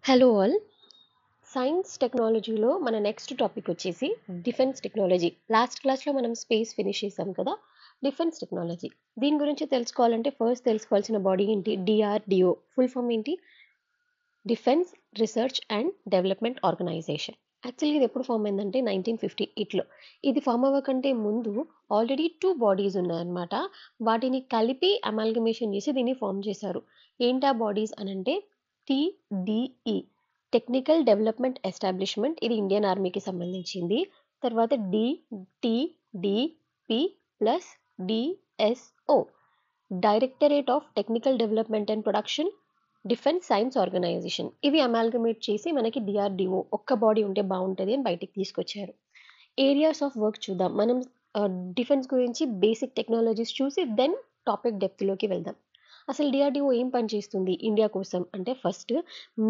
Hello all. Science టెక్నాలజీలో మన next topic వచ్చేసి డిఫెన్స్ టెక్నాలజీ. లాస్ట్ క్లాస్లో మనం స్పేస్ ఫినిష్ చేసాం కదా. డిఫెన్స్ టెక్నాలజీ దీని గురించి తెలుసుకోవాలంటే ఫస్ట్ తెలుసుకోవాల్సిన బాడీ ఏంటి? డిఆర్డిఓ. ఫుల్ ఫామ్ ఏంటి? Defence research and development organisation. Actually ఇది ఎప్పుడు ఫామ్ అయిందంటే 1958లో. ఇది ఫామ్ అవ్వకంటే ముందు ఆల్రెడీ టూ బాడీస్ ఉన్నాయన్నమాట. వాటిని కలిపి అమాల్గమేషన్ చేసి దీన్ని ఫామ్ చేశారు. ఏంటా బాడీస్ అనంటే టిడిఈ, టెక్నికల్ డెవలప్మెంట్ ఎస్టాబ్లిష్మెంట్. ఇది ఇండియన్ ఆర్మీకి సంబంధించింది. తర్వాత DTDP plus DSO, directorate of technical development and production, defence science organisation. ఇవి అమాల్గమేట్ చేసి మనకి డిఆర్డిఓ ఒక్క బాడీ ఉంటే బాగుంటుంది అని బయటికి తీసుకొచ్చారు. ఏరియాస్ ఆఫ్ వర్క్ చూద్దాం మనం. డిఫెన్స్ గురించి బేసిక్ టెక్నాలజీస్ చూసి దెన్ టాపిక్ డెప్త్లోకి వెళ్దాం. అసలు డిఆర్డిఓ ఏం పని చేస్తుంది ఇండియా కోసం అంటే, ఫస్ట్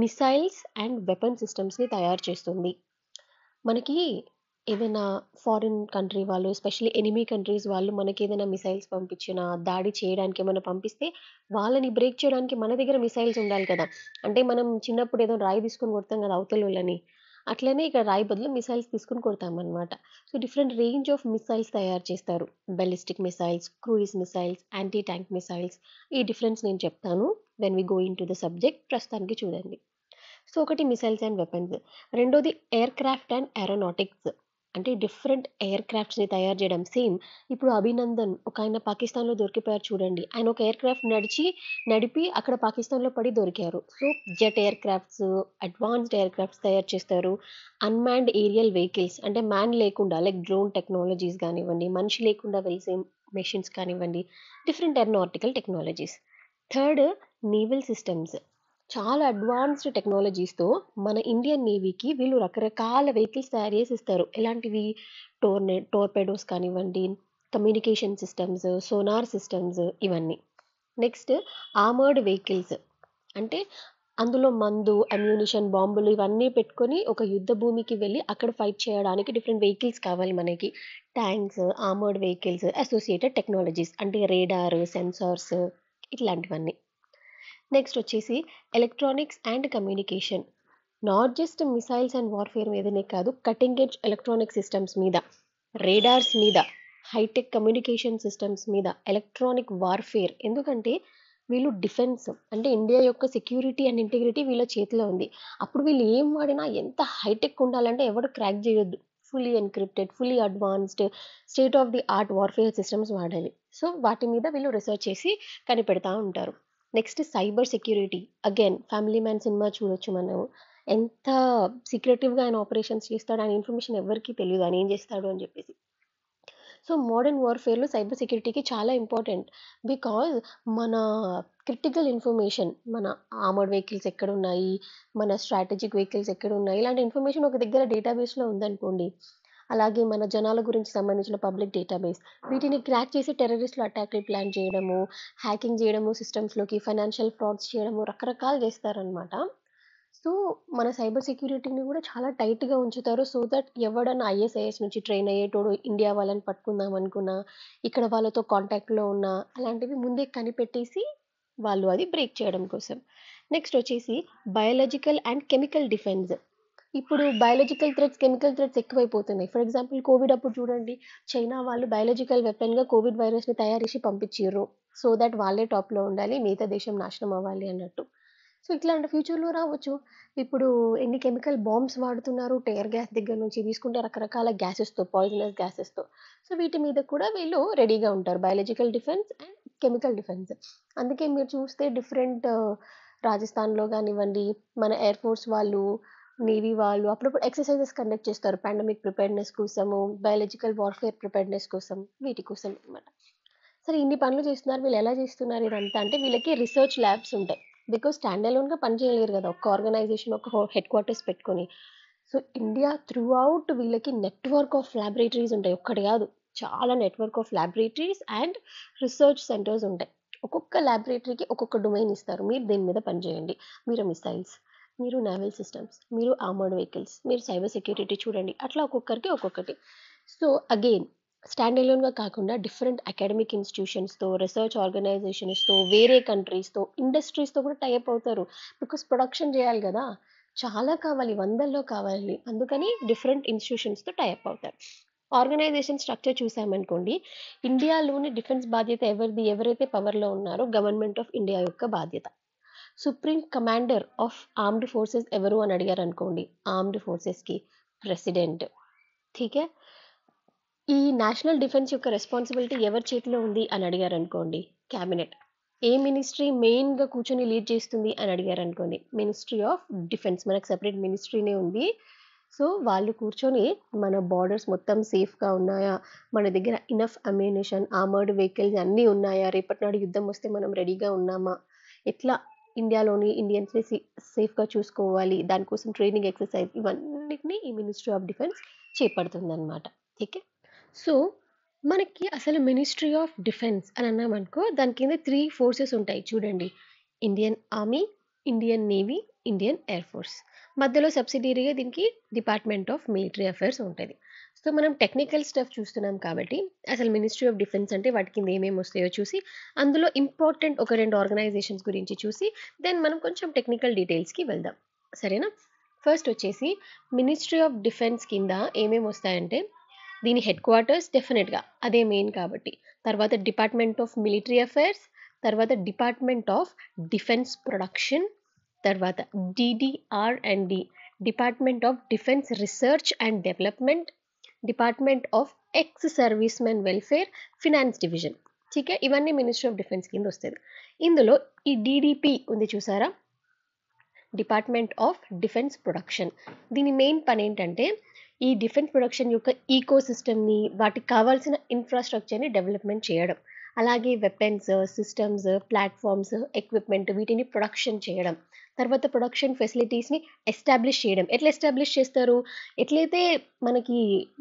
మిసైల్స్ అండ్ వెపన్ సిస్టమ్స్ని తయారు చేస్తుంది. మనకి ఏదైనా ఫారిన్ కంట్రీ వాళ్ళు, ఎస్పెషల్లీ ఎనిమీ కంట్రీస్ వాళ్ళు మనకి ఏదైనా మిసైల్స్ పంపించినా, దాడి చేయడానికి ఏమైనా పంపిస్తే వాళ్ళని బ్రేక్ చేయడానికి మన దగ్గర మిసైల్స్ ఉండాలి కదా. అంటే మనం చిన్నప్పుడు ఏదో రాయి తీసుకొని కొడతాం కదా అవతలోళ్ళని, అట్లనే ఇక్కడ రాయి బదులు మిసైల్స్ తీసుకొని కొడతామన్నమాట. So different range of missiles తయారు చేస్తారు. Ballistic missiles, cruise missiles, anti tank missiles. ఈ డిఫరెన్స్ నేను చెప్తాను when we go into the subject. ప్రస్తుతానికి చూడండి. సో ఒకటి మిసైల్స్ అండ్ వెపన్స్, రెండోది ఎయిర్ క్రాఫ్ట్ అండ్ ఏరోనాటిక్స్. అంటే డిఫరెంట్ ఎయిర్ క్రాఫ్ట్స్ని తయారు చేయడం. సేమ్ ఇప్పుడు అభినందన్ ఒక ఆయన పాకిస్తాన్లో దొరికిపోయారు చూడండి. ఆయన ఒక ఎయిర్ క్రాఫ్ట్ నడిపి అక్కడ పాకిస్తాన్లో పడి దొరికారు. So jet air crafts, advanced air crafts తయారు చేస్తారు. అన్మాన్డ్ ఏరియల్ వెహికల్స్ అంటే మ్యాన్ లేకుండా లైక్ డ్రోన్ టెక్నాలజీస్ కానివ్వండి, మనిషి లేకుండా వెలిసే మెషిన్స్ కానివ్వండి, different aeronautical technologies. Third, naval systems. చాలా అడ్వాన్స్డ్ టెక్నాలజీస్తో మన ఇండియన్ నేవీకి వీళ్ళు రకరకాల వెహికల్స్ తయారు చేసి ఇస్తారు. ఎలాంటివి? టోర్పెడోస్ కానివ్వండి, కమ్యూనికేషన్ సిస్టమ్స్, సోనార్ సిస్టమ్స్, ఇవన్నీ. Next, armoured vehicles. అంటే అందులో మందు, అమ్యూనిషన్, బాంబులు ఇవన్నీ పెట్టుకొని ఒక యుద్ధ భూమికి వెళ్ళి అక్కడ ఫైట్ చేయడానికి డిఫరెంట్ వెహికల్స్ కావాలి మనకి. Tanks, armoured vehicles, associated technologies అంటే రేడార్, సెన్సార్స్, ఇట్లాంటివన్నీ. నెక్స్ట్ వచ్చేసి electronics and communication. Not just missiles and warfare మీదనే కాదు, కటింగ్ ఎడ్జ్ ఎలక్ట్రానిక్ సిస్టమ్స్ మీద, రేడార్స్ మీద, హైటెక్ కమ్యూనికేషన్ సిస్టమ్స్ మీద, ఎలక్ట్రానిక్ వార్ఫేర్. ఎందుకంటే వీళ్ళు డిఫెన్స్ అంటే ఇండియా యొక్క సెక్యూరిటీ అండ్ ఇంటిగ్రిటీ వీళ్ళ చేతిలో ఉంది. అప్పుడు వీళ్ళు ఏం వాడినా ఎంత హైటెక్ ఉండాలంటే ఎవరు క్రాక్ చేయొద్దు. Fully encrypted, fully advanced, state of the art warfare systems వాడాలి. సో వాటి మీద వీళ్ళు రీసెర్చ్ చేసి కనిపెడతా ఉంటారు. Next, cyber security. Again family man cinema చూడొచ్చు మనం. ఎంత సీక్రెటివ్గా ఆయన ఆపరేషన్స్ చేస్తాడు, ఆయన ఇన్ఫర్మేషన్ ఎవరికీ తెలియదు ఆయన ఏం చేస్తాడు అని చెప్పేసి. సో మోడర్న్ వార్ఫేర్లో సైబర్ సెక్యూరిటీకి చాలా ఇంపార్టెంట్. బికాజ్ మన క్రిటికల్ ఇన్ఫర్మేషన్, మన ఆర్మర్డ్ వెహికల్స్ ఎక్కడున్నాయి, మన స్ట్రాటజిక్ వెహికల్స్ ఎక్కడున్నాయి, ఇలాంటి ఇన్ఫర్మేషన్ ఒక దగ్గర డేటాబేస్లో ఉందనుకోండి. అలాగే మన జనాల గురించి సంబంధించిన పబ్లిక్ డేటాబేస్, వీటిని క్రాక్ చేసి టెర్రరిస్టులు అటాక్లు ప్లాన్ చేయడము, హ్యాకింగ్ చేయడము, సిస్టమ్స్లోకి ఫైనాన్షియల్ ఫ్రాడ్స్ చేయడము, రకరకాలు చేస్తారనమాట. సో మన సైబర్ సెక్యూరిటీని కూడా చాలా టైట్గా ఉంచుతారు. సో దట్ ఎవడన్నా ఐఎస్ఐఎస్ నుంచి ట్రైన్ అయ్యేటోడు ఇండియా వాళ్ళని పట్టుకుందాం అనుకున్నా, ఇక్కడ వాళ్ళతో కాంటాక్ట్లో ఉన్న, అలాంటివి ముందే కనిపెట్టేసి వాళ్ళు అది బ్రేక్ చేయడం కోసం. నెక్స్ట్ వచ్చేసి బయాలజికల్ అండ్ కెమికల్ డిఫెన్స్. ఇప్పుడు బయాలజికల్ థ్రెట్స్, కెమికల్ థ్రెట్స్ ఎక్కువైపోతున్నాయి. ఫర్ ఎగ్జాంపుల్ కోవిడ్ అప్పుడు చూడండి, చైనా వాళ్ళు బయాలజికల్ వెపన్గా కోవిడ్ వైరస్ని తయారు చేసి పంపించారు. సో దట్ వాళ్ళే టాప్లో ఉండాలి, మిగతా దేశం నాశనం అవ్వాలి అన్నట్టు. సో ఇట్లాంటి ఫ్యూచర్లో రావచ్చు. ఇప్పుడు ఎన్ని కెమికల్ బాంబ్స్ వాడుతున్నారు, టెయిర్ గ్యాస్ దగ్గర నుంచి తీసుకుంటే రకరకాల గ్యాసెస్తో, పాయిజనస్ గ్యాసెస్తో. సో వీటి మీద కూడా వీళ్ళు రెడీగా ఉంటారు, biological defence and chemical defence. అందుకే మీరు చూస్తే డిఫరెంట్ రాజస్థాన్లో కానివ్వండి, మన ఎయిర్ ఫోర్స్ వాళ్ళు, నేవీ వాళ్ళు అప్పుడప్పుడు ఎక్సర్సైజెస్ కండక్ట్ చేస్తారు పాండమిక్ ప్రిపేర్నెస్ కోసము, బయాలజికల్ వార్ఫేర్ ప్రిపేర్నెస్ కోసం, వీటి కోసం అనమాట. సరే ఇన్ని పనులు చేస్తున్నారు, వీళ్ళు ఎలా చేస్తున్నారు ఇదంతా అంటే వీళ్ళకి రీసెర్చ్ ల్యాబ్స్ ఉంటాయి. బికాజ్ స్టాండ్ అలోన్గా పని చేయలేరు కదా ఒక ఆర్గనైజేషన్, ఒక హెడ్ క్వార్టర్స్ పెట్టుకొని. సో ఇండియా త్రూ అవుట్ వీళ్ళకి నెట్వర్క్ ఆఫ్ ల్యాబొరేటరీస్ ఉంటాయి. ఒక్కటి కాదు, చాలా network of laboratories and research centres ఉంటాయి. ఒక్కొక్క ల్యాబొరేటరీకి ఒక్కొక్క డొమైన్ ఇస్తారు, మీరు దేని మీద పనిచేయండి. మీరు మిసైల్స్, మీరు నేవల్ సిస్టమ్స్, మీరు ఆర్మర్డ్ వెహికల్స్, మీరు సైబర్ సెక్యూరిటీ చూడండి. అట్లా ఒక్కొక్కరికి ఒక్కొక్కటి. సో అగైన్ స్టాండ్ అలోన్గా కాకుండా డిఫరెంట్ అకాడమిక్ ఇన్స్టిట్యూషన్స్తో, రీసెర్చ్ ఆర్గనైజేషన్స్తో, వేరే కంట్రీస్తో, ఇండస్ట్రీస్తో కూడా టైఅప్ అవుతారు. బికాస్ ప్రొడక్షన్ చేయాలి కదా. చాలా కావాలి, వందల్లో కావాలి. అందుకని డిఫరెంట్ ఇన్‌స్టిట్యూషన్స్‌తో టై అప్ అవుతారు. ఆర్గనైజేషన్ స్ట్రక్చర్ చూసామనుకోండి, ఇండియాలోని డిఫెన్స్ బాధ్యత ఎవరిది? ఎవరైతే పవర్‌లో ఉన్నారో గవర్నమెంట్ ఆఫ్ ఇండియా యొక్క బాధ్యత. Supreme commander of armed forces ఎవరు అని అడిగారనుకోండి, ఆర్మ్డ్ ఫోర్సెస్‌కి ప్రెసిడెంట్. ఠీకే. ఈ నేషనల్ డిఫెన్స్ యొక్క రెస్పాన్సిబిలిటీ ఎవరి చేతిలో ఉంది అని అడిగారనుకోండి, క్యాబినెట్. ఏ మినిస్ట్రీ మెయిన్‌గా కూర్చొని లీడ్ చేస్తుంది అని అడిగారనుకోండి, మినిస్ట్రీ ఆఫ్ డిఫెన్స్. మనకు సెపరేట్ మినిస్ట్రీనే ఉంది. సో, వాళ్ళు కూర్చొని మన బార్డర్స్ మొత్తం సేఫ్‌గా ఉన్నాయా? మన దగ్గర ఇనఫ్ అమ్యునిషన్, ఆర్మర్డ్ వెహికల్స్ అన్నీ ఉన్నాయా? రేపటి నాడు యుద్ధం వస్తే మనం రెడీగా ఉన్నామా? ఎట్లా ఇండియాలోని ఇండియన్స్‌ని సేఫ్‌గా చూసుకోవాలి? దానికోసం ట్రైనింగ్ ఎక్సర్సైజ్ ఇవన్నిటిని ఈ మినిస్ట్రీ ఆఫ్ డిఫెన్స్ చేపడుతుందనమాట. ఓకే. సో, మనకి అసలు మినిస్ట్రీ ఆఫ్ డిఫెన్స్ అని అన్నామనుకో, దాని కింద 3 ఫోర్సెస్ ఉంటాయి చూడండి. Indian army, Indian navy, Indian air force. మధ్యలో సబ్సిడియరీగా దీనికి డిపార్ట్మెంట్ ఆఫ్ మిలిటరీ అఫైర్స్ ఉంటది. సో, మనం టెక్నికల్ స్టఫ్ చూస్తున్నాం కాబట్టి, అసలు మినిస్ట్రీ ఆఫ్ డిఫెన్స్ అంటే వాటి కింద ఏమేమి వస్తాయో చూసి, అందులో ఇంపార్టెంట్ ఒక 2 ఆర్గనైజేషన్స్ గురించి చూసి, దెన్ మనం కొంచెం టెక్నికల్ డీటెయిల్స్‌కి వెళ్దాం. సరేనా? ఫస్ట్ వచ్చేసి మినిస్ట్రీ ఆఫ్ డిఫెన్స్ కింద ఏమేమి వస్తాయంటే, దీని హెడ్ క్వార్టర్స్ డెఫినెట్‌గా అదే మెయిన్ కాబట్టి. తర్వాత డిపార్ట్మెంట్ ఆఫ్ మిలిటరీ అఫైర్స్, తర్వాత డిపార్ట్మెంట్ ఆఫ్ డిఫెన్స్ ప్రొడక్షన్, తర్వాత DDR and D, department of defence research and development, department of ex service men welfare, finance division. ठीक है, ఇవన్నీ మినిస్ట్రీ ఆఫ్ డిఫెన్స్ కింద వస్తుంది. ఇందులో ఈ డీడీపీ ఉంది చూసారా, డిపార్ట్మెంట్ ఆఫ్ డిఫెన్స్ ప్రొడక్షన్. దీని మెయిన్ పని ఏంటంటే, ఈ డిఫెన్స్ ప్రొడక్షన్ యొక్క ఈకో సిస్టమ్ని, వాటికి కావాల్సిన ఇన్ఫ్రాస్ట్రక్చర్ని డెవలప్మెంట్ చేయడం, అలాగే వెపన్స్, సిస్టమ్స్, ప్లాట్ఫామ్స్, ఎక్విప్మెంట్ వీటిని ప్రొడక్షన్ చేయడం, తర్వాత ప్రొడక్షన్ ఫెసిలిటీస్ని ఎస్టాబ్లిష్ చేయడం. ఎట్లా ఎస్టాబ్లిష్ చేస్తారు? ఎట్లయితే మనకి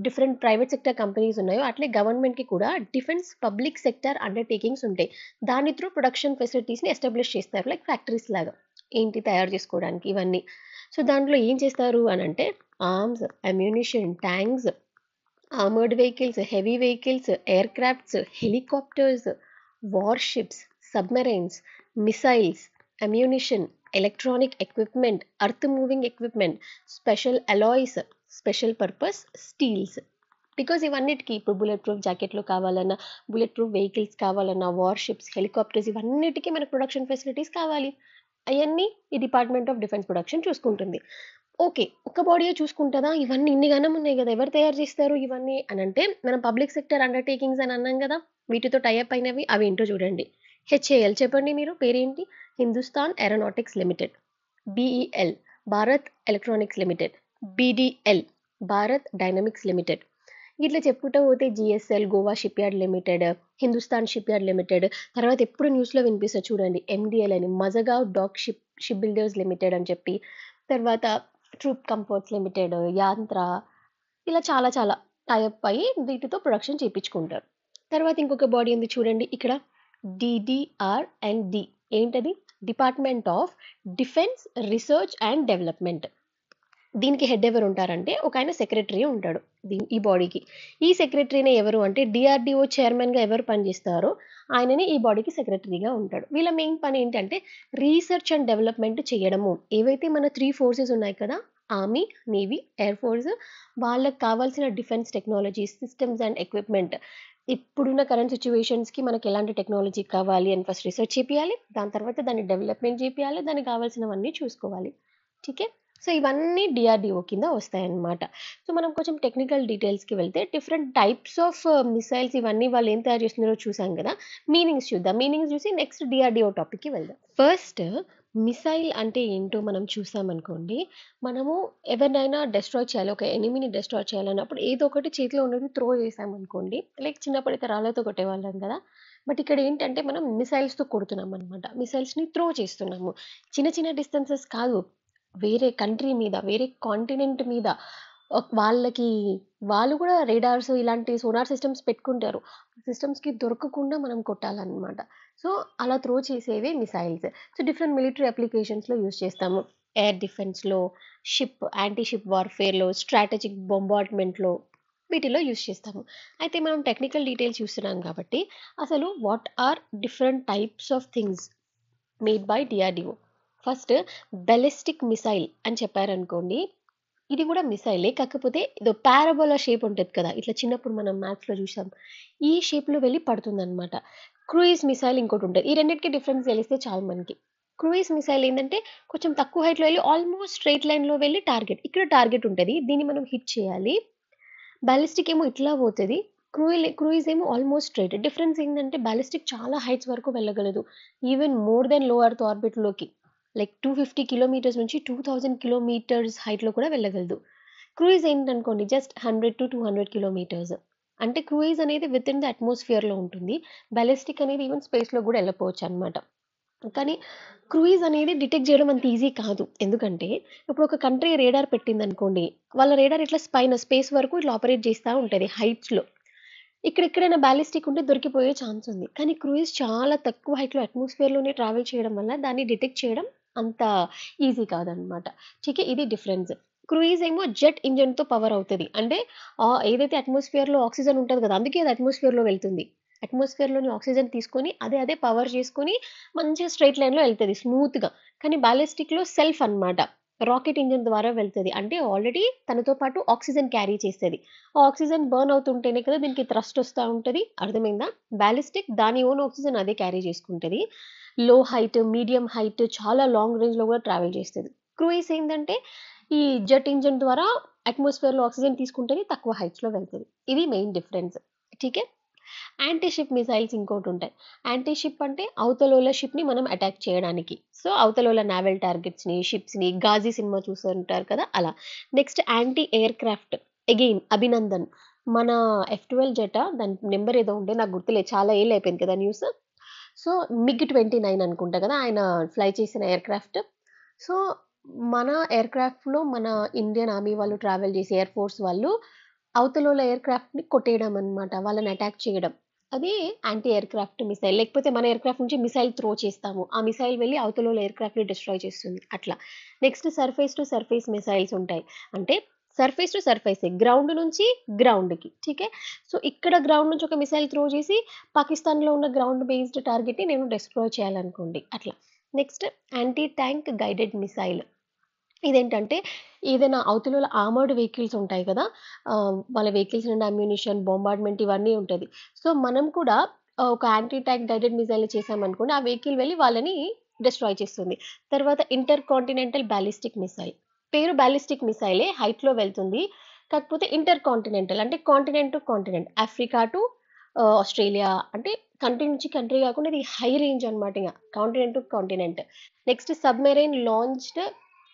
డిఫరెంట్ ప్రైవేట్ సెక్టర్ కంపెనీస్ ఉన్నాయో, అట్లే గవర్నమెంట్కి కూడా డిఫెన్స్ పబ్లిక్ సెక్టర్ అండర్టేకింగ్స్ ఉంటాయి. దాని త్రూ ప్రొడక్షన్ ఫెసిలిటీస్ని ఎస్టాబ్లిష్ చేస్తారు, లైక్ ఫ్యాక్టరీస్ లాగా ఏంటి తయారు చేసుకోవడానికి ఇవన్నీ. సో, దాంట్లో ఏం చేస్తారు అనంటే, arms, ammunition, tanks, armoured vehicles, heavy vehicles, aircrafts, helicopters, warships, submarines, missiles, ammunition, electronic equipment, earth moving equipment, special alloys, special purpose steels. Because ఇవన్నిటికి ఇప్పుడు బుల్లెట్ ప్రూఫ్ జాకెట్లు కావాలన్నా, బుల్లెట్ ప్రూఫ్ వెహికల్స్ కావాలన్నా, warships, helicopters ఇవన్నిటికీ మనకు production facilities కావాలి. అవన్నీ ఈ డిపార్ట్మెంట్ ఆఫ్ డిఫెన్స్ ప్రొడక్షన్ చూసుకుంటుంది. ఓకే. ఒక్క బాడీయే చూసుకుంటదా? ఇవన్నీ ఇన్ని గనం ఉన్నాయి గదా! ఎవరు తయారు చేస్తారు ఇవన్నీ అనంటే, మనం పబ్లిక్ సెక్టర్ అండర్‌టేకింగ్స్ అని అన్నాం గదా! వీటితో టై అప్ అయినవి అవేంటో చూడండి. హెచ్ఏఎల్ చెప్పండి మీరు పేరేంటి? Hindustan aeronautics limited. BEL Bharat electronics limited. BDL Bharat dynamics limited. ఇట్లా చెప్పుకుంటూ పోతే GSL Goa shipyard limited, Hindustan shipyard limited, తర్వాత ఎప్పుడు న్యూస్‌లో వినిపిస్తది చూడండి, ఎండీఎల్ అని Mazagon dock shipbuilders limited అని చెప్పి, తర్వాత ట్రూప్ కంఫర్ట్స్ లిమిటెడ్, యాంత్రా, ఇలా చాలా చాలా టై అప్ అయ్యి వీటితో ప్రొడక్షన్ చేపించుకుంటారు. తర్వాత ఇంకొక బాడీ ఉంది చూడండి ఇక్కడ, డీడీఆర్ అండ్ డి. ఏంటది? Department of defence research and development. దీనికి హెడ్ ఎవరు ఉంటారంటే, ఒక ఆయన సెక్రటరీ ఉంటాడు ఈ బాడీకి. ఈ సెక్రటరీనే ఎవరు అంటే, డిఆర్డిఓ చైర్మన్గా ఎవరు పనిచేస్తారో ఆయననే ఈ బాడీకి సెక్రటరీగా ఉంటాడు. వీళ్ళ మెయిన్ పని ఏంటంటే, రీసెర్చ్ అండ్ డెవలప్మెంట్ చేయడము. ఏవైతే మన 3 ఫోర్సెస్ ఉన్నాయి కదా, ఆర్మీ, నేవీ, ఎయిర్ ఫోర్స్, వాళ్ళకి కావాల్సిన defence technologies, systems and equipment, ఇప్పుడున్న కరెంట్ సిచ్యువేషన్స్కి మనకి ఎలాంటి టెక్నాలజీ కావాలి అని ఫస్ట్ రీసెర్చ్ చేపియాలి. దాని తర్వాత దాన్ని డెవలప్మెంట్ చేపియాలి, దానికి కావాల్సినవన్నీ చూసుకోవాలి. ఠీకే. సో, ఇవన్నీ డిఆర్‌డిఓ కింద వస్తాయన్నమాట. సో, మనం కొంచెం టెక్నికల్ డీటెయిల్స్‌కి వెళ్తే, డిఫరెంట్ టైప్స్ ఆఫ్ మిసైల్స్ ఇవన్నీ వాళ్ళు ఏం తయారు చేస్తున్నారో చూసాం కదా! మీనింగ్స్ చూద్దాం. మీనింగ్స్ చూసి నెక్స్ట్ డిఆర్‌డిఓ టాపిక్‌కి వెళ్దాం. ఫస్ట్ మిసైల్ అంటే ఏంటో మనం చూసామనుకోండి, మనము ఎవరినైనా డెస్ట్రాయ్ చేయాలి, ఒక ఎనిమీని డెస్ట్రాయ్ చేయాలన్నప్పుడు ఏదో ఒకటి చేతిలో ఉన్నది త్రో చేసామనుకోండి, లైక్ చిన్నప్పుడైతే రాళ్ళతో కొట్టేవాళ్ళం కదా! బట్ ఇక్కడ ఏంటంటే మనం మిసైల్స్‌తో కొడుతున్నామన్నమాట. మిసైల్స్‌ని త్రో చేస్తున్నాము. చిన్న చిన్న డిస్టెన్సెస్ కాదు, వేరే కంట్రీ మీద, వేరే కాంటినెంట్ మీద, వాళ్ళకి వాళ్ళు కూడా రేడార్స్ ఇలాంటి సోనార్ సిస్టమ్స్ పెట్టుకుంటారు. సిస్టమ్స్‌కి దొరకకుండా మనం కొట్టాలన్నమాట. సో, అలా త్రో చేసేవే మిసైల్స్. సో, డిఫరెంట్ మిలిటరీ అప్లికేషన్స్‌లో యూజ్ చేస్తాము. ఎయిర్ డిఫెన్స్‌లో, యాంటీ షిప్ వార్‌ఫేర్‌లో, స్ట్రాటజిక్ బొంబార్డ్‌మెంట్‌లో, వీటిలో యూజ్ చేస్తాము. అయితే మనం టెక్నికల్ డీటెయిల్స్ చూస్తున్నాం కాబట్టి, అసలు what are different types of things made by DRDO. First ballistic missile అని చెప్పారనుకోండి, ఇది కూడా మిసైలే. కాకపోతే ఇదో పారాబోలా షేప్ ఉంటది కదా! ఇట్లా చిన్నప్పుడు మనం మ్యాథ్స్‌లో చూసాం. ఈ షేప్‌లో వెళ్లి పడుతుందనమాట. Cruise missile ఇంకోటుంటది. ఈ రెండిటికి డిఫరెన్స్ తెలిస్తే చాలు మనకి. క్రూయిజ్ మిసైల్ ఏందంటే కొంచెం తక్కువ హైట్‌లో వెళ్లి ఆల్మోస్ట్ స్ట్రెయిట్ లైన్‌లో వెళ్లి టార్గెట్. ఇక్కడ టార్గెట్ ఉంటది. దీన్ని మనం హిట్ చేయాలి. బాలిస్టిక్ ఏమో ఇట్లా పోతది. క్రూయిజ్ ఏమో ఆల్మోస్ట్ స్ట్రెయిట్. డిఫరెన్స్ ఏందంటే బాలిస్టిక్ చాలా హైట్స్ వరకు వెళ్ళగలదు. Even more than low earth ఆర్బిట్‌లోకి. లైక్ 250 కిలోమీటర్స్ నుంచి 2000 కిలోమీటర్స్ హైట్‌లో కూడా వెళ్ళగలదు. క్రూయిజ్ ఏంటనుకోండి జస్ట్ 100-200 కిలోమీటర్స్. అంటే క్రూయిజ్ అనేది వితిన్ ద అట్మాస్ఫియర్‌లో ఉంటుంది. బాలిస్టిక్ అనేది ఈవెన్ స్పేస్‌లో కూడా వెళ్ళిపోవచ్చనమాట. కానీ క్రూయిజ్ అనేది డిటెక్ట్ చేయడం అంత ఈజీ కాదు. ఎందుకంటే ఇప్పుడు ఒక కంట్రీ రేడార్ పెట్టిందనుకోండి. వాళ్ళ రేడార్ ఇట్లా స్పేస్ వరకు ఇట్లా ఆపరేట్ చేస్తా ఉంటది హైట్స్‌లో. ఇక్కడెక్కడైనా బాలిస్టిక్ ఉంటే దొరికిపోయే ఛాన్స్ ఉంది. కానీ క్రూయిజ్ చాలా తక్కువ హైట్‌లో అట్మాస్ఫియర్‌లోనే ట్రావెల్ చేయడం వల్ల దాన్ని డిటెక్ట్ చేయడం అంత ఈజీ కాదనమాట. ఠీకే ఇది డిఫరెన్స్. క్రూయిజ్ ఏమో జెట్ ఇంజిన్‌తో పవర్ అవుతది. అంటే ఏదైతే అట్మాస్ఫియర్‌లో ఆక్సిజన్ ఉంటది కదా! అందుకే అది అట్మాస్ఫియర్‌లో వెళ్తుంది. అట్మాస్ఫియర్‌లోని ఆక్సిజన్ తీసుకొని అదే పవర్ చేసుకొని మంచిగా స్ట్రెయిట్ లైన్‌లో ఎళ్తది స్మూత్‌గా. కానీ బాలిస్టిక్‌లో సెల్ఫ్ అన్నమాట. రాకెట్ ఇంజిన్ ద్వారా వెళ్తది. అంటే ఆల్రెడీ తనతో పాటు ఆక్సిజన్ క్యారీ చేస్తది. ఆ ఆక్సిజన్ బర్న్ అవుతుంటేనే కదా దీనికి థ్రస్ట్ వస్తా ఉంటది. అర్థమైందా? బాలిస్టిక్ దాని ఓన్ ఆక్సిజన్ అదే క్యారీ చేసుకుంటది. లో హైట్, మీడియం హైట్ చాలా లాంగ్ రేంజ్‌లో కూడా ట్రావెల్ చేస్తది. క్రూయిజ్ ఏందంటే ఈ జెట్ ఇంజిన్ ద్వారా అట్మాస్ఫియర్‌లో ఆక్సిజన్ తీసుకుంటది. తక్కువ హైట్స్‌లో వెళ్తది. ఇది మెయిన్ డిఫరెన్స్. ఠీకే. యాంటీ షిప్ మిసైల్స్ ఇంకోటుంటాయి. యాంటీ షిప్ అంటే అవతలోల షిప్‌ని మనం అటాక్ చేయడానికి. సో, అవతలోల నావల్ టార్గెట్స్‌ని, షిప్స్‌ని 'గాజీ' సినిమా చూసుంటారు కదా! అలా. Next anti aircraft. Again 'Abhinandan'. మన ఎఫ్-12 జెట్టా దాని నంబర్ ఏదో ఉండే నాకు గుర్తులేదు. చాలా ఏళ్ళు అయిపోయింది కదా న్యూస్. సో, మిగ్-29 అనుకుంటా కదా! ఆయన ఫ్లై చేసిన ఎయిర్ క్రాఫ్ట్. సో, మన ఎయిర్ క్రాఫ్ట్‌లో మన ఇండియన్ ఆర్మీ వాళ్ళు ట్రావెల్ చేసే ఎయిర్ ఫోర్స్ వాళ్ళు అవతలోల ఎయిర్ క్రాఫ్ట్‌ని కొట్టేయడం అన్నమాట. వాళ్ళని అటాక్ చేయడం. అది యాంటీ ఎయిర్ క్రాఫ్ట్ మిసైల్. లేకపోతే మన ఎయిర్ క్రాఫ్ట్ నుంచి మిసైల్ త్రో చేస్తాము. ఆ మిసైల్ వెళ్లి అవతలోల ఎయిర్ క్రాఫ్ట్‌ని డిస్ట్రాయ్ చేస్తుంది. అట్లా. Next surface to surface missiles ఉంటాయి. అంటే సర్ఫేస్ టు సర్ఫేసే. గ్రౌండ్ నుంచి గ్రౌండ్‌కి. ఠీకే. సో, ఇక్కడ గ్రౌండ్ నుంచి ఒక మిసైల్ త్రో చేసి పాకిస్తాన్‌లో ఉన్న గ్రౌండ్ బేస్డ్ టార్గెట్‌ని నేను డిస్ట్రాయ్ చేయాలనుకోండి. అట్లా. Next anti tank guided missile. ఇదేంటంటే ఏదైనా అవతలోల ఆర్మర్డ్ వెహికల్స్ ఉంటాయి కదా! వాళ్ళ వెహికల్స్ నిండా అమ్యునిషన్, బొంబార్డ్‌మెంట్ ఇవన్నీ ఉంటది. సో, మనం కూడా ఒక యాంటీ ట్యాంక్ గైడెడ్ మిసైల్ చేశామనుకోండి, ఆ వెహికల్ వెళ్లి వాళ్ళని డిస్ట్రాయ్ చేస్తుంది. తర్వాత ఇంటర్ కాంటినెంటల్ బాలిస్టిక్ మిసైల్. పేరు బాలిస్టిక్ మిసైలే హైట్‌లో వెళ్తుంది. కాకపోతే ఇంటర్ కాంటినెంటల్ అంటే continent to continent. Africa to Australia అంటే కంట్రీ నుంచి కంట్రీ కాకుండా ఇది హై రేంజ్ అనమాట ఇంగ. Continent to continent. Next submarine launched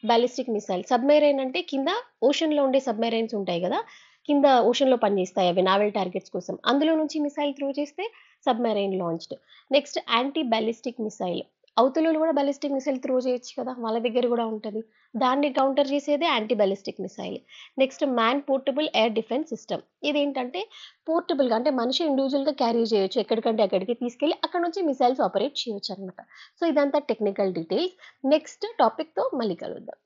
ballistic missile. Submarine అంటే కింద ఓషన్‌లో ఉండే సబ్‌మెరైన్స్ ఉంటాయి గదా! కింద ఓషన్‌లో పనిచేస్తాయి అవి నావల్ టార్గెట్స్ కోసం. అందులో నుంచి మిసైల్ త్రో చేస్తే సబ్‌మెరైన్ launched. Next anti ballistic missile. అవతలోళ్ళు గూడా బాలిస్టిక్ మిసైల్ త్రో చేయొచ్చు కదా! వాళ్ళ దగ్గర గూడా ఉంటది. దాన్ని కౌంటర్ చేసేదే anti ballistic missile. Next man portable air defence system. ఇదేంటంటే పోర్టబుల్‌గా అంటే మనిషి ఇండివిడ్యువల్‌గా క్యారీ చేయొచ్చు. ఎక్కడికంటే అక్కడికి తీసుకెళ్ళి అక్కడి నుంచి మిసైల్స్ ఆపరేట్ చేయొచ్చనమాట. సో, ఇదంతా టెక్నికల్ డీటెయిల్స్. నెక్స్ట్ టాపిక్‌తో మళ్ళీ కలుద్దాం.